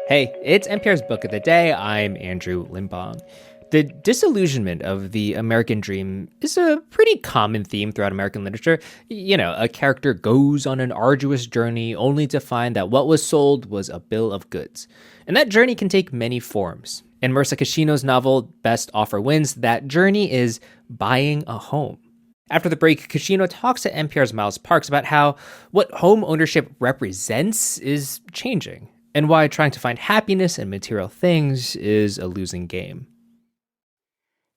Hey, it's NPR's Book of the Day. I'm Andrew Limbong. The disillusionment of the American dream is a pretty common theme throughout American literature. You know, a character goes on an arduous journey only to find that what was sold was a bill of goods. And that journey can take many forms. In Marisa Kashino's novel, Best Offer Wins, that journey is buying a home. After the break, Kashino talks to NPR's Miles Parks about how what home ownership represents is changing, and why trying to find happiness in material things is a losing game.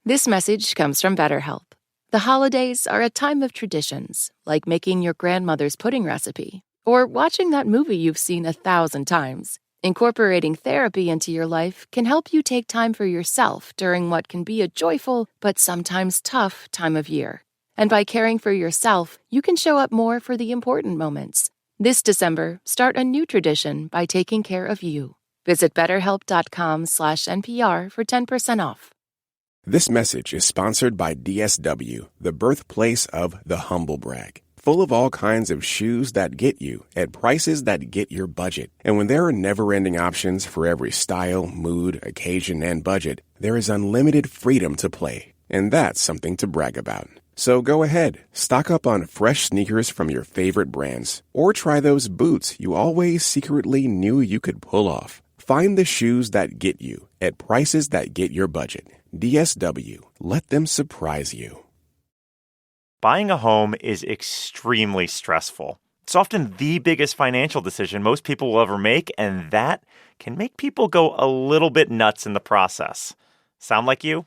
This message comes from BetterHelp. The holidays are a time of traditions, like making your grandmother's pudding recipe or watching that movie you've seen 1,000 times. Incorporating therapy into your life can help you take time for yourself during what can be a joyful but sometimes tough time of year. And by caring for yourself, you can show up more for the important moments. This December, start a new tradition by taking care of you. Visit betterhelp.com/NPR for 10% off. This message is sponsored by DSW, the birthplace of the humble brag. Full of all kinds of shoes that get you at prices that get your budget. And when there are never-ending options for every style, mood, occasion, and budget, there is unlimited freedom to play. And that's something to brag about. So go ahead, stock up on fresh sneakers from your favorite brands, or try those boots you always secretly knew you could pull off. Find the shoes that get you at prices that get your budget. DSW, let them surprise you. Buying a home is extremely stressful. It's often the biggest financial decision most people will ever make, and that can make people go a little bit nuts in the process. Sound like you?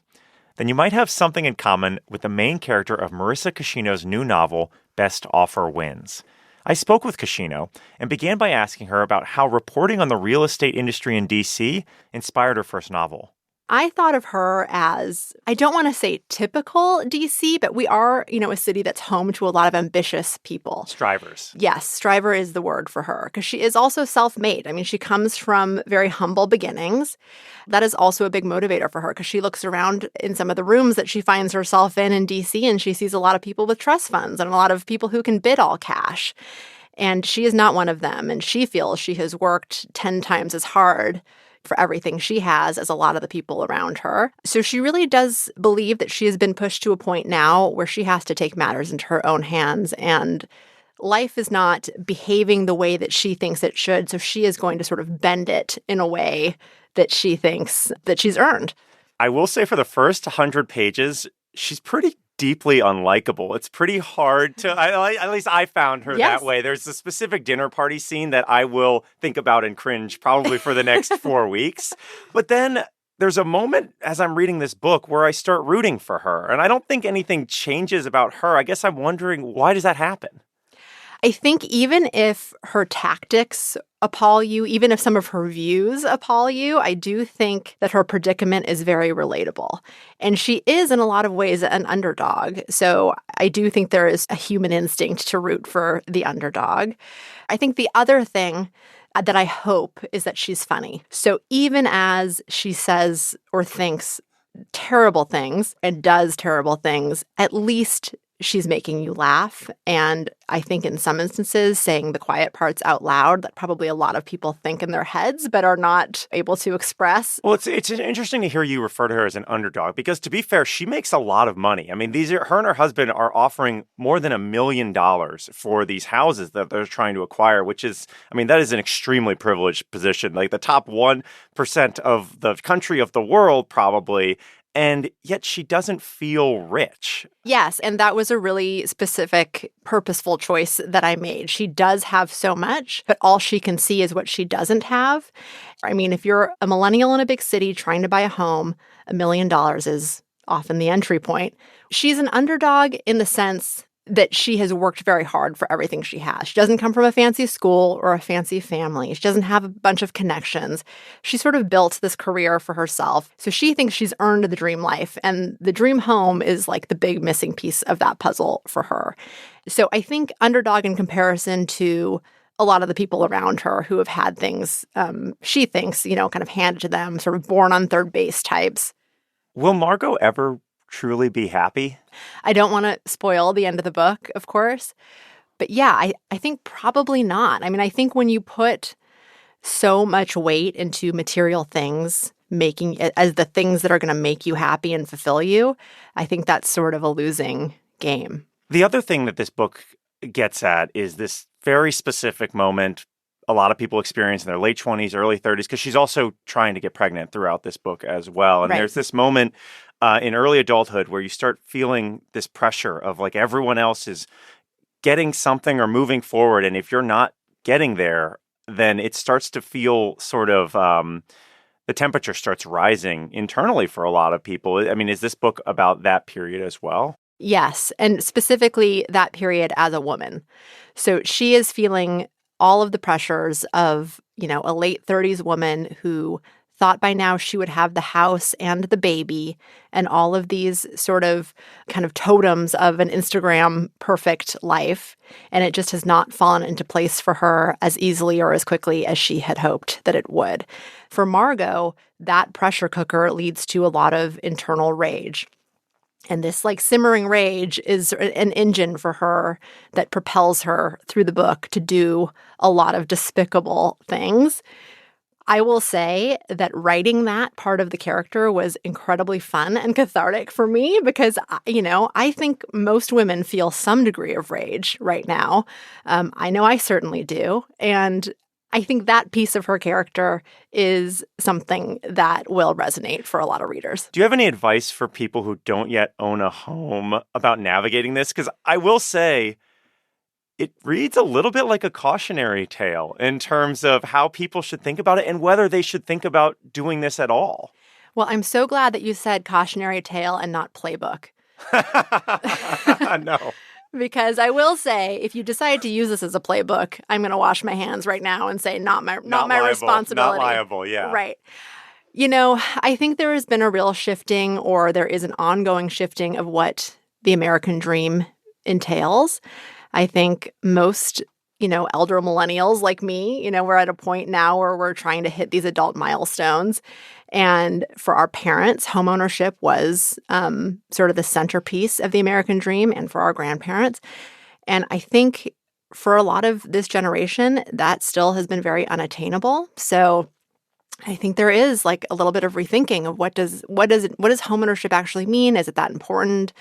Then you might have something in common with the main character of Marisa Kashino's new novel, Best Offer Wins. I spoke with Kashino and began by asking her about how reporting on the real estate industry in D.C. inspired her first novel. I thought of her as, I don't want to say typical DC, but we are, a city that's home to a lot of ambitious people. Strivers. Yes, striver is the word for her, because she is also self-made. I mean, she comes from very humble beginnings. That is also a big motivator for her, because she looks around in some of the rooms that she finds herself in DC, and she sees a lot of people with trust funds and a lot of people who can bid all cash. And she is not one of them, and she feels she has worked 10 times as hard for everything she has as a lot of the people around her. So she really does believe that she has been pushed to a point now where she has to take matters into her own hands, and life is not behaving the way that she thinks it should. So she is going to sort of bend it in a way that she thinks that she's earned. I will say for the first 100 pages, she's pretty deeply unlikable. It's pretty hard to, at least I found her that way. There's a specific dinner party scene that I will think about and cringe probably for the next 4 weeks. But then there's a moment as I'm reading this book where I start rooting for her. And I don't think anything changes about her. I guess I'm wondering, why does that happen? I think even if her tactics appall you, even if some of her views appall you, I do think that her predicament is very relatable. And she is, in a lot of ways, an underdog. So I do think there is a human instinct to root for the underdog. I think the other thing that I hope is that she's funny. So even as she says or thinks terrible things and does terrible things, at least she's making you laugh. And I think in some instances, saying the quiet parts out loud that probably a lot of people think in their heads but are not able to express. Well, it's interesting to hear you refer to her as an underdog because, to be fair, she makes a lot of money. I mean, her and her husband are offering more than $1 million for these houses that they're trying to acquire, which is, I mean, that is an extremely privileged position. Like the top 1% of the country, of the world, probably. And yet she doesn't feel rich. Yes, and that was a really specific, purposeful choice that I made. She does have so much, but all she can see is what she doesn't have. I mean, if you're a millennial in a big city trying to buy a home, $1 million is often the entry point. She's an underdog in the sense that she has worked very hard for everything she has. She doesn't come from a fancy school or a fancy family. She doesn't have a bunch of connections. She sort of built this career for herself. So she thinks she's earned the dream life. And the dream home is like the big missing piece of that puzzle for her. So I think underdog in comparison to a lot of the people around her who have had things, she thinks, kind of handed to them, sort of born on third base types. Will Margot ever truly be happy? I don't want to spoil the end of the book, of course. But yeah, I think probably not. I mean, I think when you put so much weight into material things, making it as the things that are going to make you happy and fulfill you, I think that's sort of a losing game. The other thing that this book gets at is this very specific moment a lot of people experience in their late 20s, early 30s, because she's also trying to get pregnant throughout this book as well. And Right. there's this moment in early adulthood where you start feeling this pressure of like everyone else is getting something or moving forward. And if you're not getting there, then it starts to feel sort of the temperature starts rising internally for a lot of people. I mean, is this book about that period as well? Yes, and specifically that period as a woman. So she is feeling all of the pressures of, a late 30s woman who thought by now she would have the house and the baby and all of these sort of kind of totems of an Instagram perfect life. And it just has not fallen into place for her as easily or as quickly as she had hoped that it would. For Margot, that pressure cooker leads to a lot of internal rage. And this simmering rage is an engine for her that propels her through the book to do a lot of despicable things. I will say that writing that part of the character was incredibly fun and cathartic for me because, I think most women feel some degree of rage right now. I know I certainly do. And I think that piece of her character is something that will resonate for a lot of readers. Do you have any advice for people who don't yet own a home about navigating this? Because I will say it reads a little bit like a cautionary tale in terms of how people should think about it and whether they should think about doing this at all. Well, I'm so glad that you said cautionary tale and not playbook. No. Because I will say, if you decide to use this as a playbook, I'm going to wash my hands right now and say not my liable, responsibility. Not liable, yeah. Right. I think there has been a real shifting, or there is an ongoing shifting of what the American dream entails. I think most, elder millennials like me, we're at a point now where we're trying to hit these adult milestones. And for our parents, homeownership was sort of the centerpiece of the American dream, and for our grandparents. And I think for a lot of this generation, that still has been very unattainable. So I think there is a little bit of rethinking of what does homeownership actually mean? Is it that important?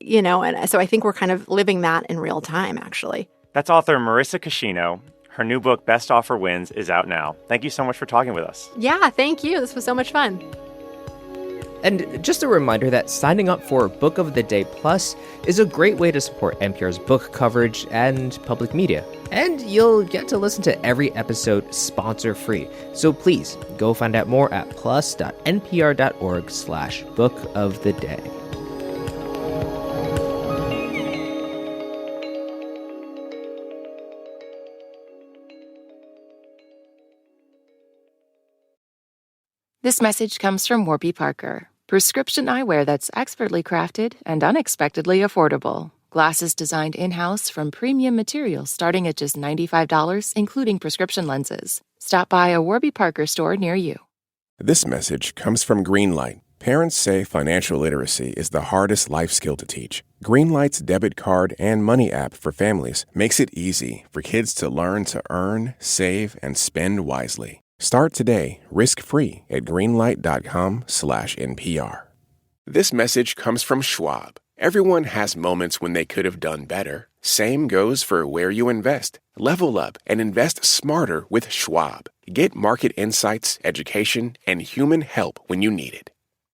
And so I think we're kind of living that in real time, actually. That's author Marisa Kashino. Her new book, Best Offer Wins, is out now. Thank you so much for talking with us. Yeah, thank you. This was so much fun. And just a reminder that signing up for Book of the Day Plus is a great way to support NPR's book coverage and public media. And you'll get to listen to every episode sponsor-free. So please go find out more at plus.npr.org/Book of the Day. This message comes from Warby Parker, prescription eyewear that's expertly crafted and unexpectedly affordable. Glasses designed in-house from premium materials starting at just $95, including prescription lenses. Stop by a Warby Parker store near you. This message comes from Greenlight. Parents say financial literacy is the hardest life skill to teach. Greenlight's debit card and money app for families makes it easy for kids to learn to earn, save, and spend wisely. Start today, risk-free at greenlight.com/NPR. This message comes from Schwab. Everyone has moments when they could have done better. Same goes for where you invest. Level up and invest smarter with Schwab. Get market insights, education, and human help when you need it.